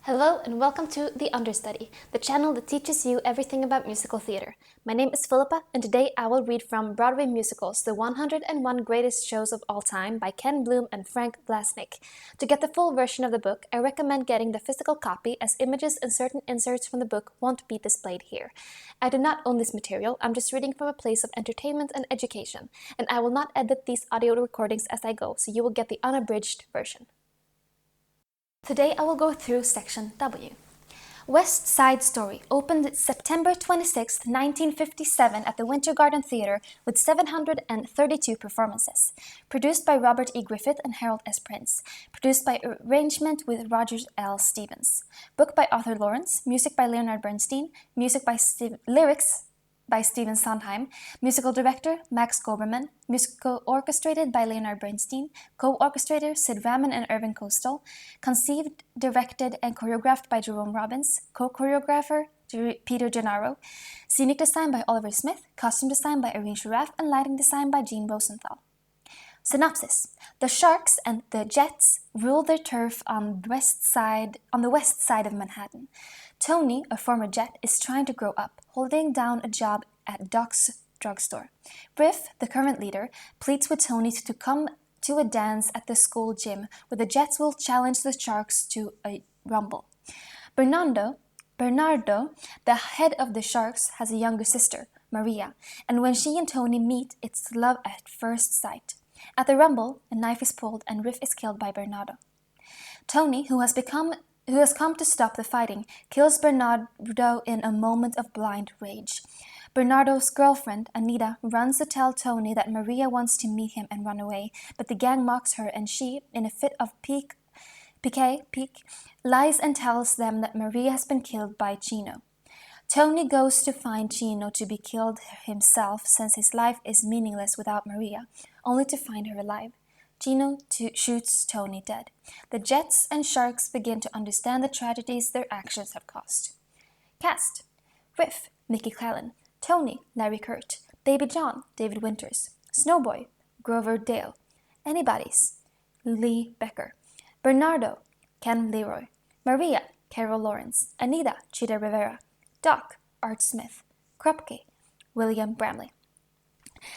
Hello and welcome to The Understudy, the channel that teaches you everything about musical theater. My name is Philippa, and today I will read from Broadway Musicals, the 101 Greatest Shows of All Time by Ken Bloom and Frank Blasnick. To get the full version of the book, I recommend getting the physical copy, as images and certain inserts from the book won't be displayed here. I do not own this material, I'm just reading from a place of entertainment and education, and I will not edit these audio recordings as I go, so you will get the unabridged version. Today I will go through Section W. West Side Story opened September 26, 1957 at the Winter Garden Theatre with 732 performances. Produced by Robert E. Griffith and Harold S. Prince. Produced by arrangement with Roger L. Stevens. Book by Arthur Lawrence. Music by Leonard Bernstein. Lyrics by Stephen Sondheim, musical director Max Goberman, musical orchestrated by Leonard Bernstein, co-orchestrator Sid Raman and Irving Coastal, conceived, directed, and choreographed by Jerome Robbins, co-choreographer Peter Gennaro, scenic design by Oliver Smith, costume design by Irene Sharaf, and lighting design by Gene Rosenthal. Synopsis: The Sharks and the Jets rule their turf on the west side of Manhattan. Tony, a former Jet, is trying to grow up, holding down a job at Doc's drugstore. Riff, the current leader, pleads with Tony to come to a dance at the school gym where the Jets will challenge the Sharks to a rumble. Bernardo, the head of the Sharks, has a younger sister, Maria, and when she and Tony meet, it's love at first sight. At the rumble, a knife is pulled and Riff is killed by Bernardo. Tony, who has come to stop the fighting, kills Bernardo in a moment of blind rage. Bernardo's girlfriend, Anita, runs to tell Tony that Maria wants to meet him and run away, but the gang mocks her and she, in a fit of pique, lies and tells them that Maria has been killed by Chino. Tony goes to find Chino to be killed himself since his life is meaningless without Maria, only to find her alive. Chino shoots Tony dead. The Jets and Sharks begin to understand the tragedies their actions have caused. Cast: Riff, Mickey Clallan. Tony, Larry Kurt. Baby John, David Winters. Snowboy, Grover Dale. Anybody's, Lee Becker. Bernardo, Ken Leroy. Maria, Carol Lawrence. Anita, Chita Rivera. Doc, Art Smith. Krupke, William Bramley.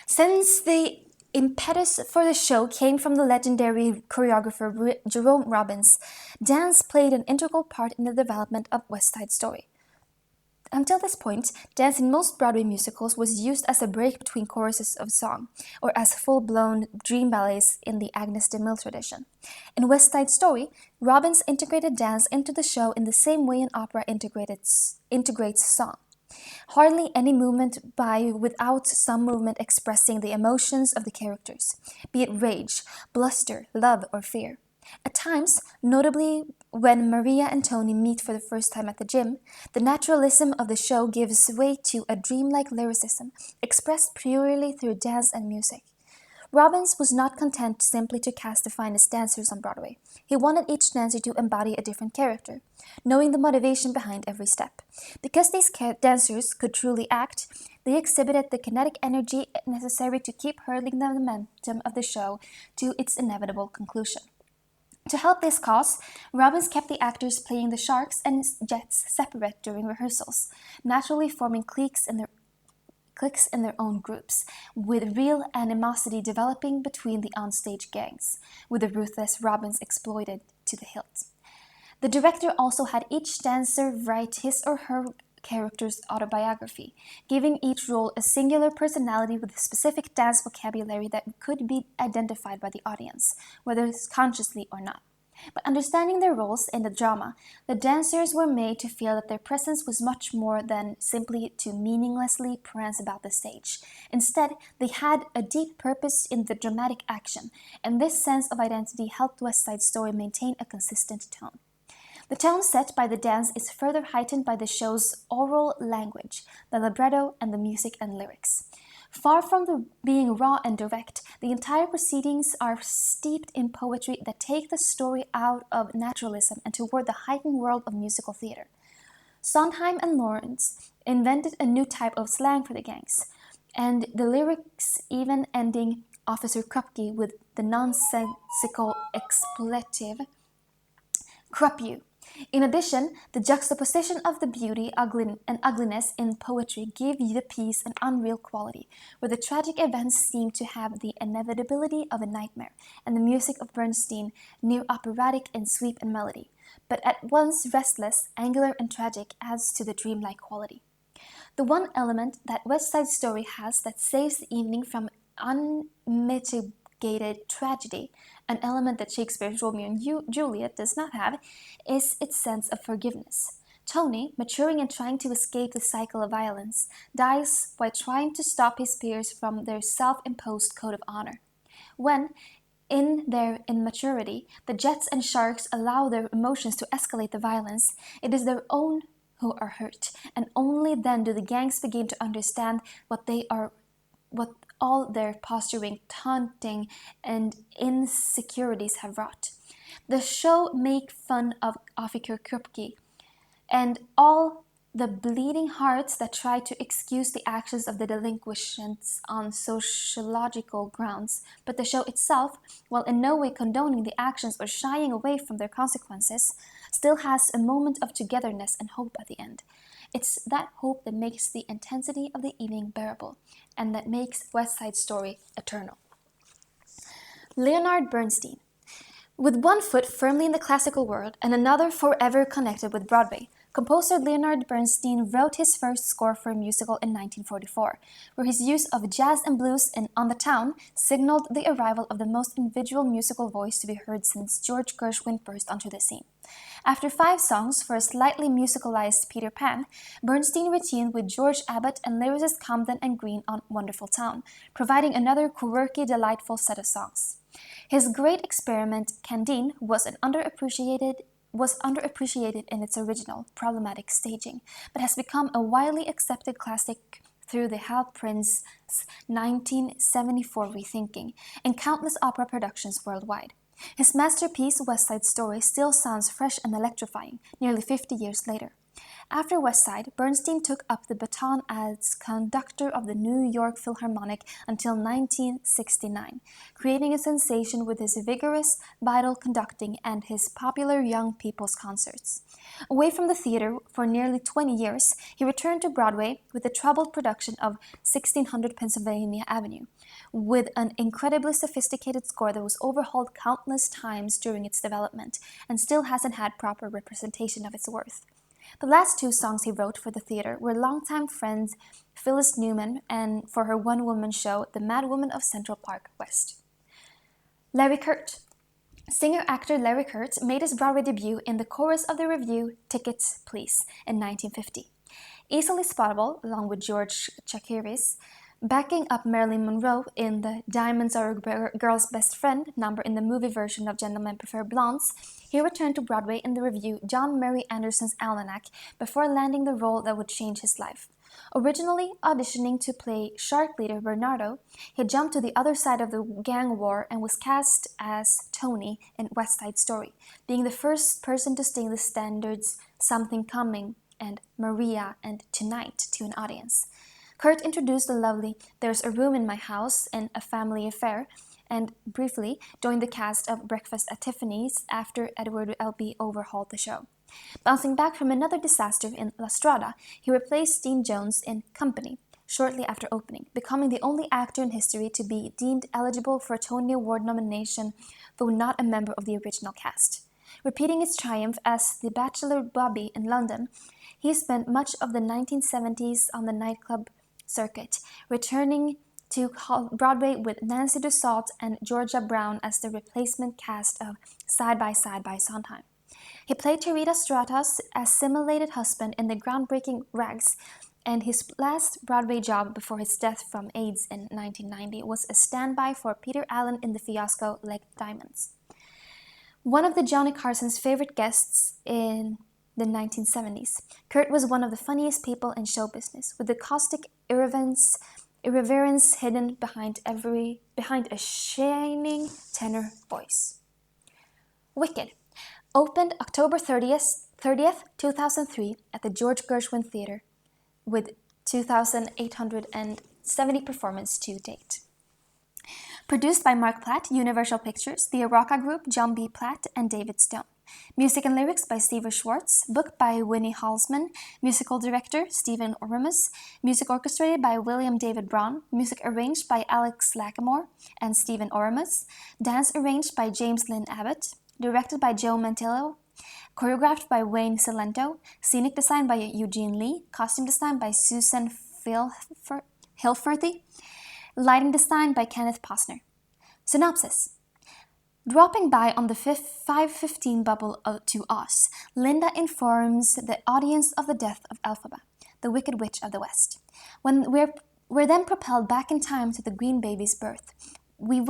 Since the impetus for the show came from the legendary choreographer Jerome Robbins, dance played an integral part in the development of West Side Story. Until this point, dance in most Broadway musicals was used as a break between choruses of song, or as full-blown dream ballets in the Agnes de Mille tradition. In West Side Story, Robbins integrated dance into the show in the same way an opera integrates song. Hardly any movement without some movement expressing the emotions of the characters, be it rage, bluster, love, or fear. At times, notably when Maria and Tony meet for the first time at the gym, the naturalism of the show gives way to a dreamlike lyricism expressed purely through dance and music. Robbins was not content simply to cast the finest dancers on Broadway. He wanted each dancer to embody a different character, knowing the motivation behind every step. Because these dancers could truly act, they exhibited the kinetic energy necessary to keep hurling the momentum of the show to its inevitable conclusion. To help this cause, Robbins kept the actors playing the Sharks and Jets separate during rehearsals, naturally forming cliques in their own groups, with real animosity developing between the onstage gangs, with the ruthless Robbins exploited to the hilt. The director also had each dancer write his or her character's autobiography, giving each role a singular personality with a specific dance vocabulary that could be identified by the audience, whether consciously or not. By understanding their roles in the drama, the dancers were made to feel that their presence was much more than simply to meaninglessly prance about the stage. Instead, they had a deep purpose in the dramatic action, and this sense of identity helped West Side Story maintain a consistent tone. The tone set by the dance is further heightened by the show's oral language, the libretto, and the music and lyrics. Far from being raw and direct, the entire proceedings are steeped in poetry that take the story out of naturalism and toward the heightened world of musical theater. Sondheim and Lawrence invented a new type of slang for the gangs, and the lyrics even ending Officer Krupke with the nonsensical expletive, "Krupp you," In addition, the juxtaposition of the beauty and ugliness in poetry give the piece an unreal quality, where the tragic events seem to have the inevitability of a nightmare, and the music of Bernstein near operatic in sweep and melody, but at once restless, angular, and tragic, adds to the dreamlike quality. The one element that West Side Story has that saves the evening from unmitigated tragedy, an element that Shakespeare's Romeo and Juliet does not have, is its sense of forgiveness. Tony, maturing and trying to escape the cycle of violence, dies while trying to stop his peers from their self-imposed code of honor. When, in their immaturity, the Jets and Sharks allow their emotions to escalate the violence, it is their own who are hurt, and only then do the gangs begin to understand what all their posturing, taunting, and insecurities have wrought. The show make fun of Officer Krupke and all the bleeding hearts that try to excuse the actions of the delinquents on sociological grounds, but the show itself, while in no way condoning the actions or shying away from their consequences, still has a moment of togetherness and hope at the end. It's that hope that makes the intensity of the evening bearable, and that makes West Side Story eternal. Leonard Bernstein. With one foot firmly in the classical world and another forever connected with Broadway, composer Leonard Bernstein wrote his first score for a musical in 1944, where his use of jazz and blues in On the Town signaled the arrival of the most individual musical voice to be heard since George Gershwin burst onto the scene. After 5 songs for a slightly musicalized Peter Pan, Bernstein retuned with George Abbott and lyricist Camden and Green on Wonderful Town, providing another quirky, delightful set of songs. His great experiment, Candide, was underappreciated in its original, problematic staging, but has become a widely accepted classic through the Hal Prince's 1974 rethinking and countless opera productions worldwide. His masterpiece, West Side Story, still sounds fresh and electrifying, nearly 50 years later. After West Side, Bernstein took up the baton as conductor of the New York Philharmonic until 1969, creating a sensation with his vigorous, vital conducting and his popular young people's concerts. Away from the theater for nearly 20 years, he returned to Broadway with the troubled production of 1600 Pennsylvania Avenue, with an incredibly sophisticated score that was overhauled countless times during its development and still hasn't had proper representation of its worth. The last 2 songs he wrote for the theater were longtime friends Phyllis Newman and for her one-woman show, The Mad Woman of Central Park West. Larry Kert. Singer-actor Larry Kert made his Broadway debut in the chorus of the revue Tickets, Please in 1950. Easily spottable, along with George Chakiris, backing up Marilyn Monroe in the Diamonds Are a Girl's Best Friend number in the movie version of Gentlemen Prefer Blondes, he returned to Broadway in the revue John Murray Anderson's Almanac before landing the role that would change his life. Originally auditioning to play shark leader Bernardo, he jumped to the other side of the gang war and was cast as Tony in West Side Story, being the first person to sing the standards Something Coming and Maria and Tonight to an audience. Kurt introduced the lovely There's a Room in My House and A Family Affair, and briefly joined the cast of Breakfast at Tiffany's after Edward L.B. overhauled the show. Bouncing back from another disaster in La Strada, he replaced Dean Jones in Company shortly after opening, becoming the only actor in history to be deemed eligible for a Tony Award nomination, though not a member of the original cast. Repeating his triumph as the Bachelor Bobby in London, he spent much of the 1970s on the nightclub circuit, returning to Broadway with Nancy Dussault and Georgia Brown as the replacement cast of Side by Side by Sondheim. He played Teresa Strata's assimilated husband in the groundbreaking Rags, and his last Broadway job before his death from AIDS in 1990 was a standby for Peter Allen in the fiasco Like Diamonds. One of the Johnny Carson's favorite guests in the 1970s, Kurt was one of the funniest people in show business, with the caustic irreverence hidden behind a shining tenor voice. Wicked opened October 30th, 2003 at the George Gershwin Theatre with 2,870 performances to date. Produced by Mark Platt, Universal Pictures, the Araka Group, John B. Platt, and David Stone. Music and lyrics by Steve Schwartz. Book by Winnie Halsman. Musical director Stephen Oramus. Music orchestrated by William David Braun. Music arranged by Alex Lacamoire and Stephen Oramus. Dance arranged by James Lynn Abbott. Directed by Joe Mantillo. Choreographed by Wayne Cilento. Scenic design by Eugene Lee. Costume design by Susan Hilferty. Lighting design by Kenneth Posner. Synopsis. Dropping by on the 5:15 bubble to us, Linda informs the audience of the death of Elphaba, the Wicked Witch of the West. When we're then propelled back in time to the Green Baby's birth, we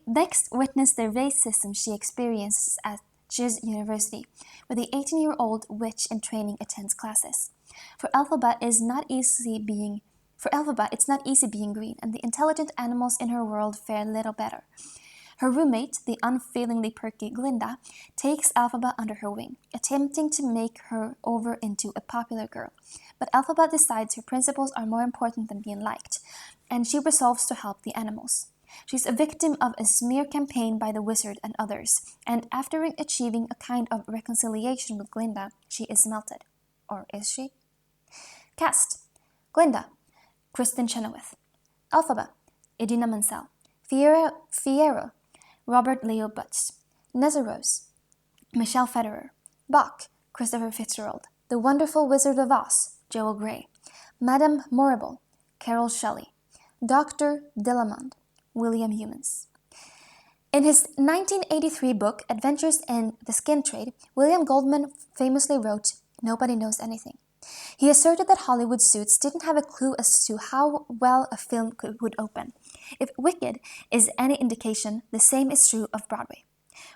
next witness the racism she experiences at Chiz University, where the 18-year-old witch in training attends classes. For Elphaba, it's not easy being green, and the intelligent animals in her world fare little better. Her roommate, the unfailingly perky Glinda, takes Elphaba under her wing, attempting to make her over into a popular girl. But Elphaba decides her principles are more important than being liked, and she resolves to help the animals. She's a victim of a smear campaign by the wizard and others, and after achieving a kind of reconciliation with Glinda, she is melted. Or is she? Cast: Glinda, Kristen Chenoweth. Elphaba, Idina Menzel. Fiyero, Robert Leo Butts. Nesseros, Michelle Federer. Bach, Christopher Fitzgerald. The Wonderful Wizard of Oz, Joel Grey. Madame Morrible, Carol Shelley. Dr. Dillamond, William Humans. In his 1983 book, Adventures in the Skin Trade, William Goldman famously wrote, "Nobody knows anything." He asserted that Hollywood suits didn't have a clue as to how well a film would open. If Wicked is any indication, the same is true of Broadway.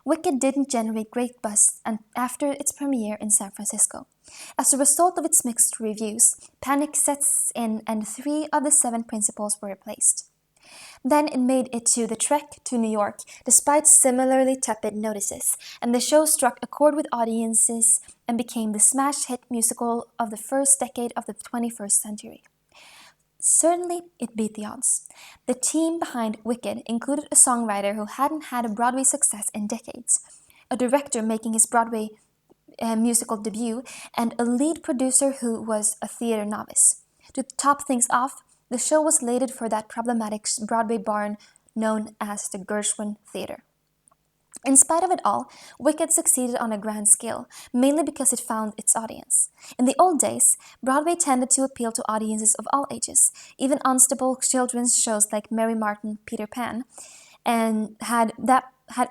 Wicked didn't generate great buzz after its premiere in San Francisco. As a result of its mixed reviews, panic sets in and 3 of the 7 principals were replaced. Then it made it to the trek to New York, despite similarly tepid notices, and the show struck a chord with audiences and became the smash hit musical of the first decade of the 21st century. Certainly, it beat the odds. The team behind Wicked included a songwriter who hadn't had a Broadway success in decades, a director making his Broadway musical debut, and a lead producer who was a theater novice. To top things off, the show was slated for that problematic Broadway barn known as the Gershwin Theater. In spite of it all, Wicked succeeded on a grand scale, mainly because it found its audience. In the old days, Broadway tended to appeal to audiences of all ages, even unstable children's shows like Mary Martin, Peter Pan, and had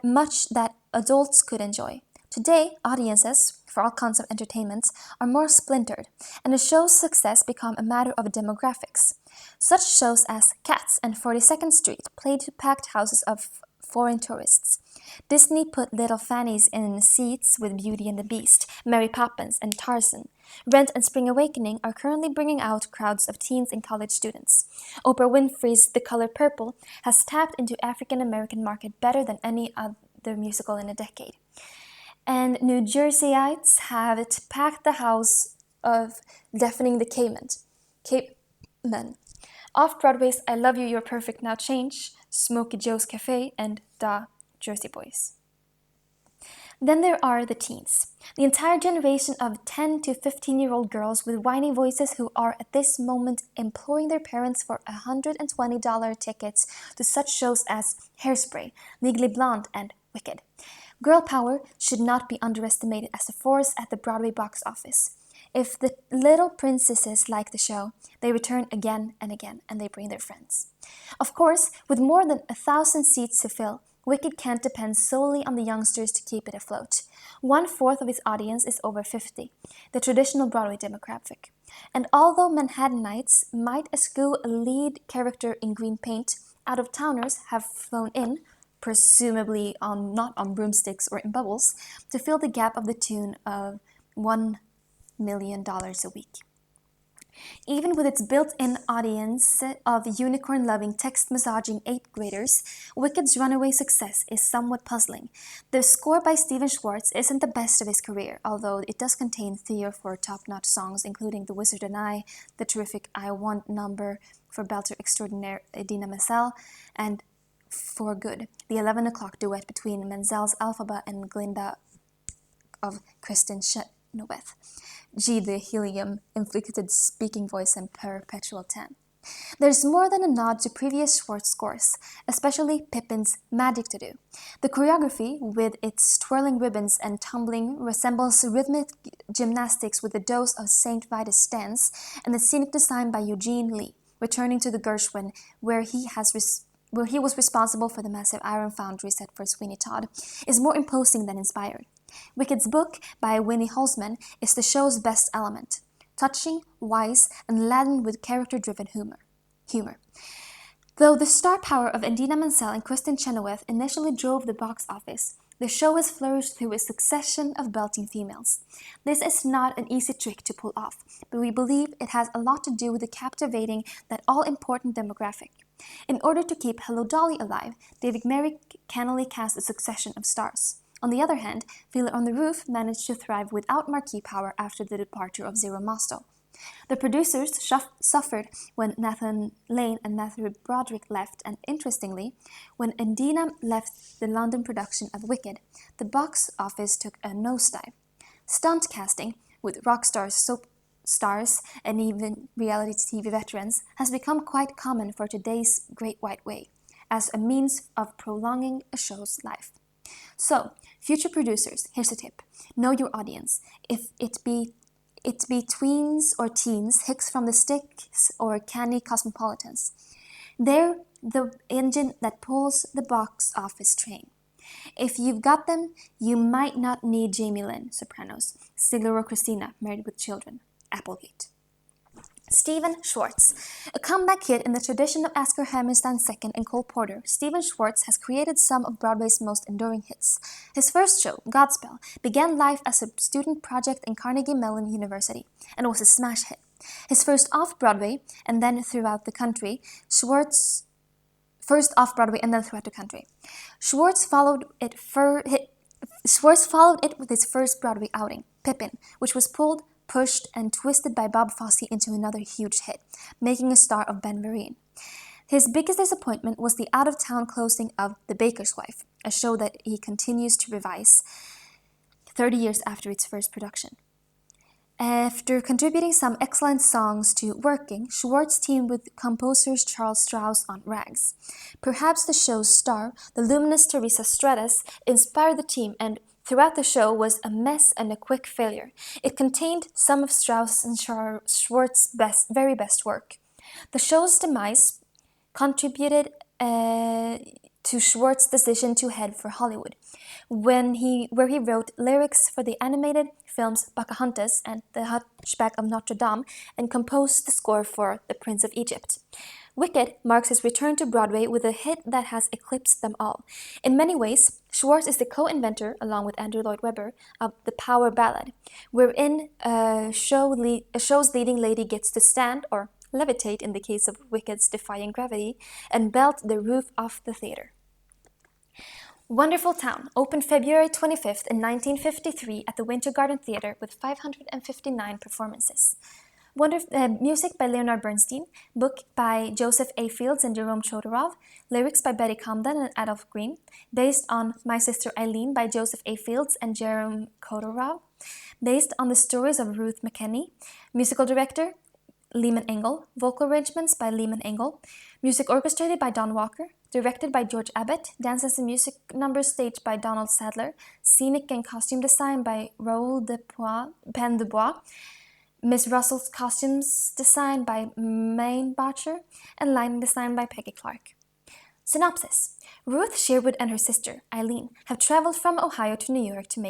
much that adults could enjoy. Today, audiences, for all kinds of entertainments, are more splintered, and the show's success became a matter of demographics. Such shows as Cats and 42nd Street played to packed houses of foreign tourists. Disney put little Fannies in seats with Beauty and the Beast, Mary Poppins, and Tarzan. Rent and Spring Awakening are currently bringing out crowds of teens and college students. Oprah Winfrey's The Color Purple has tapped into African American market better than any other musical in a decade. And New Jerseyites have packed the house of Deafening the Cavemen. Off-Broadway's I Love You, You're Perfect, Now Change, Smokey Joe's Cafe, and Da Jersey Boys. Then there are the teens, the entire generation of 10 to 15-year-old girls with whiny voices who are at this moment imploring their parents for $120 tickets to such shows as Hairspray, Legally Blonde, and Wicked. Girl power should not be underestimated as a force at the Broadway box office. If the little princesses like the show, they return again and again, and they bring their friends. Of course, with more than 1,000 seats to fill, Wicked can't depend solely on the youngsters to keep it afloat. 1/4 of its audience is over 50, the traditional Broadway demographic. And although Manhattanites might eschew a lead character in green paint, out-of-towners have flown in, presumably not on broomsticks or in bubbles, to fill the gap of the tune of $1 million a week. Even with its built-in audience of unicorn-loving, text-massaging 8th graders, Wicked's runaway success is somewhat puzzling. The score by Stephen Schwartz isn't the best of his career, although it does contain 3 or 4 top-notch songs, including The Wizard and I, the terrific I Want number for belter extraordinaire Idina Menzel, and For Good, the 11 o'clock duet between Menzel's Elphaba and Glinda of Kristen Chenoweth, G the helium-inflicted speaking voice and perpetual 10. There's more than a nod to previous Schwartz scores, especially Pippin's Magic to Do. The choreography, with its twirling ribbons and tumbling, resembles rhythmic gymnastics with a dose of St. Vitus dance, and the scenic design by Eugene Lee, returning to the Gershwin, where he was responsible for the massive iron foundry set for Sweeney Todd, is more imposing than inspired. Wicked's book, by Winnie Holzman, is the show's best element. Touching, wise, and laden with character-driven humor. Though the star power of Idina Menzel and Kristen Chenoweth initially drove the box office, the show has flourished through a succession of belting females. This is not an easy trick to pull off, but we believe it has a lot to do with the captivating that all-important demographic. In order to keep Hello Dolly alive, David Merrick cannily cast a succession of stars. On the other hand, Fiddler on the Roof managed to thrive without marquee power after the departure of Zero Mostel. The producers suffered when Nathan Lane and Matthew Broderick left, and interestingly, when Idina left the London production of Wicked, the box office took a nosedive. Stunt casting, with rock stars, soap stars, and even reality TV veterans, has become quite common for today's Great White Way, as a means of prolonging a show's life. So, future producers, here's a tip. Know your audience. If it be tweens or teens, hicks from the sticks or canny cosmopolitans. They're the engine that pulls the box office train. If you've got them, you might not need Jamie Lynn, Sopranos, Sigler or Christina, Married with Children, Applegate. Stephen Schwartz. A comeback kid in the tradition of Oscar Hammerstein II and Cole Porter, Stephen Schwartz has created some of Broadway's most enduring hits. His first show, Godspell, began life as a student project in Carnegie Mellon University and was a smash hit. His first off-Broadway and then throughout the country, Schwartz followed it with his first Broadway outing, Pippin, which was pushed and twisted by Bob Fosse into another huge hit, making a star of Ben Vereen. His biggest disappointment was the out-of-town closing of The Baker's Wife, a show that he continues to revise 30 years after its first production. After contributing some excellent songs to Working, Schwartz teamed with composer Charles Strauss on Rags. Perhaps the show's star, the luminous Teresa Stratas, inspired the team, and throughout the show was a mess and a quick failure. It contained some of Strauss and Schwartz's very best work. The show's demise contributed to Schwartz's decision to head for Hollywood, where he wrote lyrics for the animated films Pocahontas and The Hunchback of Notre Dame, and composed the score for The Prince of Egypt. Wicked marks his return to Broadway with a hit that has eclipsed them all. In many ways, Schwartz is the co-inventor, along with Andrew Lloyd Webber, of the power ballad, wherein a show's leading lady gets to stand, or levitate in the case of Wicked's Defying Gravity, and belt the roof off the theater. Wonderful Town opened February 25th in 1953 at the Winter Garden Theater with 559 performances. Music by Leonard Bernstein, book by Joseph A. Fields and Jerome Chodorov, lyrics by Betty Comden and Adolph Green, based on My Sister Eileen by Joseph A. Fields and Jerome Chodorov, based on the stories of Ruth McKenney, musical director Lehman Engel, vocal arrangements by Lehman Engel, music orchestrated by Don Walker, directed by George Abbott, dances and music numbers staged by Donald Sadler, scenic and costume design by Raoul Pen Dubois, Miss Russell's costumes designed by Maine Botcher, and lighting design by Peggy Clark. Synopsis. Ruth Sherwood and her sister, Eileen, have traveled from Ohio to New York to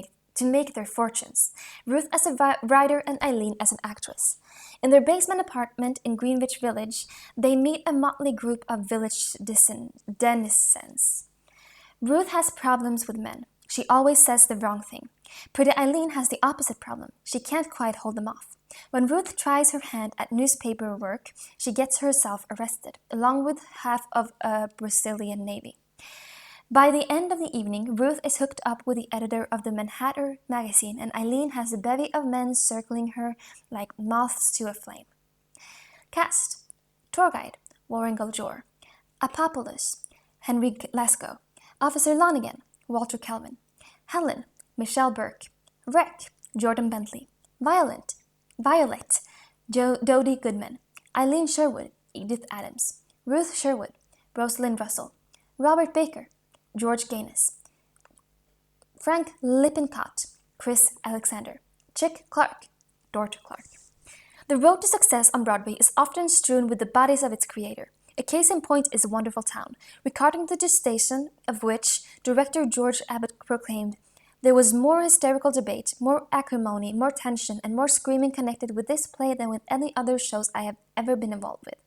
make their fortunes, Ruth as a writer and Eileen as an actress. In their basement apartment in Greenwich Village, they meet a motley group of village denizens. Ruth has problems with men. She always says the wrong thing. Pretty Eileen has the opposite problem. She can't quite hold them off. When Ruth tries her hand at newspaper work, she gets herself arrested, along with half of a Brazilian navy. By the end of the evening, Ruth is hooked up with the editor of the Manhattan magazine, and Eileen has a bevy of men circling her like moths to a flame. Cast: Tour Guide, Warren Galjor; Apopoulos, Henry Lasco; Officer Lonigan, Walter Kelvin; Helen, Michelle Burke; Wreck, Jordan Bentley. Violet, Dodie Goodman. Eileen Sherwood, Edith Adams. Ruth Sherwood, Rosalind Russell. Robert Baker, George Gaines. Frank Lippincott, Chris Alexander. Chick Clark, Dort Clark. The road to success on Broadway is often strewn with the bodies of its creator. A case in point is Wonderful Town, recording the gestation of which director George Abbott proclaimed, "There was more hysterical debate, more acrimony, more tension, and more screaming connected with this play than with any other shows I have ever been involved with."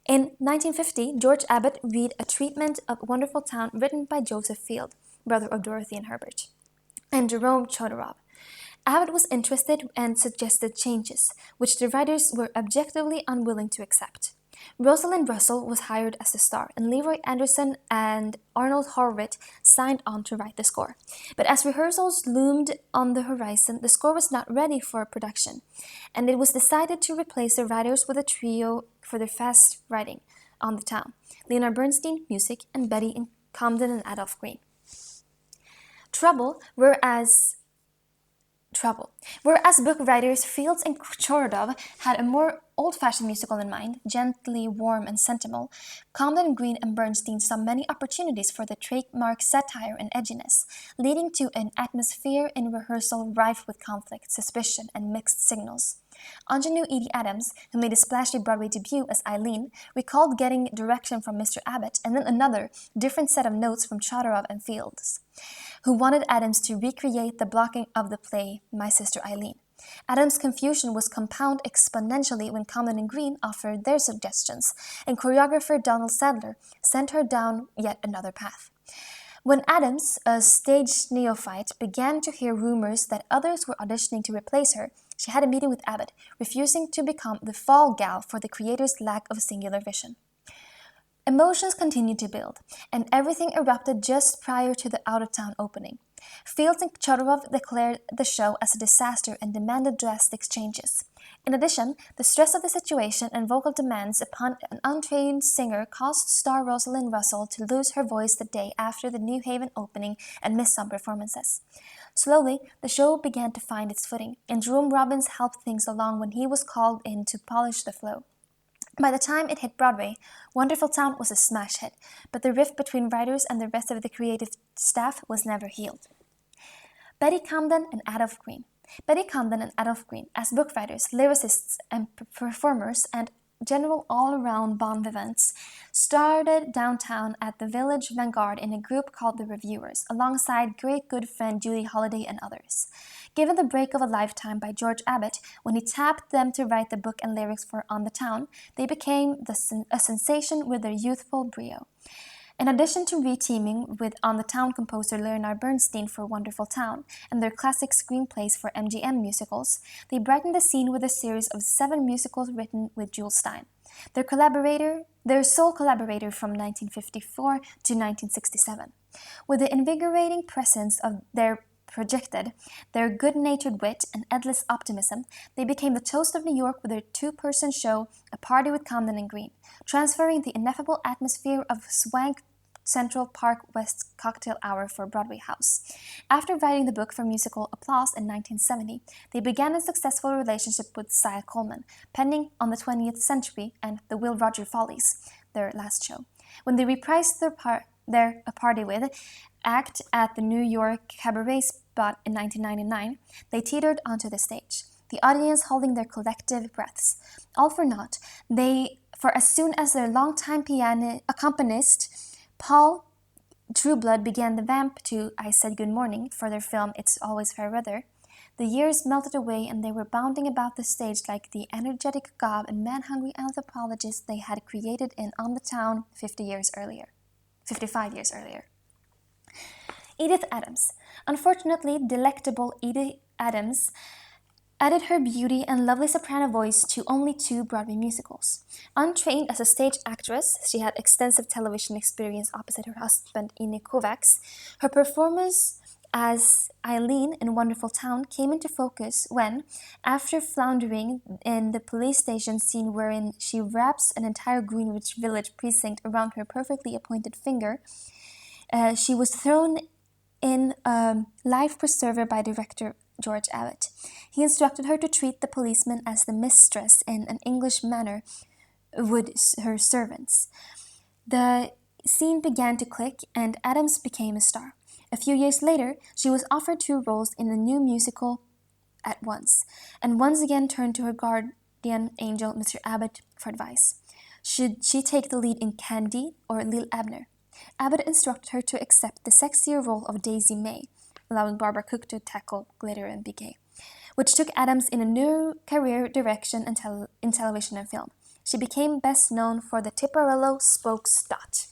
In 1950, George Abbott read a treatment of Wonderful Town written by Joseph Field, brother of Dorothy and Herbert, and Jerome Chodorov. Abbott was interested and suggested changes, which the writers were objectively unwilling to accept. Rosalind Russell was hired as the star, and Leroy Anderson and Arnold Horvitz signed on to write the score. But as rehearsals loomed on the horizon, the score was not ready for production, and it was decided to replace the writers with a trio for their fast writing on the town: Leonard Bernstein, music, and Betty Comden and Adolph Green. Whereas book writers Fields and Chorodov had a more old-fashioned musical in mind, gently warm and sentimental, Comden, Green, and Bernstein saw many opportunities for the trademark satire and edginess, leading to an atmosphere in rehearsal rife with conflict, suspicion, and mixed signals. Ingenue Edie Adams, who made a splashy Broadway debut as Eileen, recalled getting direction from Mr. Abbott and then another, different set of notes from Chodorov and Fields, who wanted Adams to recreate the blocking of the play My Sister Eileen. Adams' confusion was compounded exponentially when Comden and Green offered their suggestions, and choreographer Donald Sadler sent her down yet another path. When Adams, a stage neophyte, began to hear rumors that others were auditioning to replace her, she had a meeting with Abbott, refusing to become the fall gal for the creator's lack of singular vision. Emotions continued to build, and everything erupted just prior to the out-of-town opening. Fields and Chodorov declared the show as a disaster and demanded drastic changes. In addition, the stress of the situation and vocal demands upon an untrained singer caused star Rosalind Russell to lose her voice the day after the New Haven opening and miss some performances. Slowly, the show began to find its footing, and Jerome Robbins helped things along when he was called in to polish the flow. By the time it hit Broadway, Wonderful Town was a smash hit, but the rift between writers and the rest of the creative staff was never healed. Betty Comden and Adolph Green. Betty Comden and Adolph Green, as book writers, lyricists, and performers, and general all-around bon vivants, started downtown at the Village Vanguard in a group called the Reviewers, alongside great good friend Julie Holliday and others. Given the break of a lifetime by George Abbott, when he tapped them to write the book and lyrics for On the Town, they became a sensation with their youthful brio. In addition to re-teaming with On the Town composer Leonard Bernstein for Wonderful Town and their classic screenplays for MGM musicals, they brightened the scene with a series of 7 musicals written with Jules Stein, their sole collaborator from 1954 to 1967. With the invigorating presence of their good-natured wit and endless optimism, they became the toast of New York with their 2-person show, A Party with Comden and Green, transferring the ineffable atmosphere of swank Central Park West cocktail hour for Broadway House. After writing the book for musical Applause in 1970, they began a successful relationship with Cy Coleman, penning On the 20th Century and The Will Roger Follies, their last show. When they reprised their A Party With act at the New York Cabaret Spot in 1999, they teetered onto the stage, the audience holding their collective breaths. All for naught, for as soon as their longtime accompanist, Paul Trueblood, began the vamp to I Said Good Morning for their film It's Always Fair Weather, the years melted away and they were bounding about the stage like the energetic gob and man-hungry anthropologists they had created in On the Town 55 years earlier. Edith Adams. Unfortunately, delectable Edith Adams added her beauty and lovely soprano voice to only 2 Broadway musicals. Untrained as a stage actress, she had extensive television experience opposite her husband Ine Kovacs. Her performance as Eileen in Wonderful Town came into focus when, after floundering in the police station scene wherein she wraps an entire Greenwich Village precinct around her perfectly appointed finger, she was thrown in Life Preserver by director George Abbott. He instructed her to treat the policeman as the mistress in an English manner would her servants. The scene began to click, and Adams became a star. A few years later, she was offered 2 roles in a new musical at once, and once again turned to her guardian angel, Mr. Abbott, for advice. Should she take the lead in Candide or Lil Abner? Abbott instructed her to accept the sexier role of Daisy May, allowing Barbara Cook to tackle Glitter and Bouquet, which took Adams in a new career direction in television and film. She became best known for the Tipperello Spokes Dot.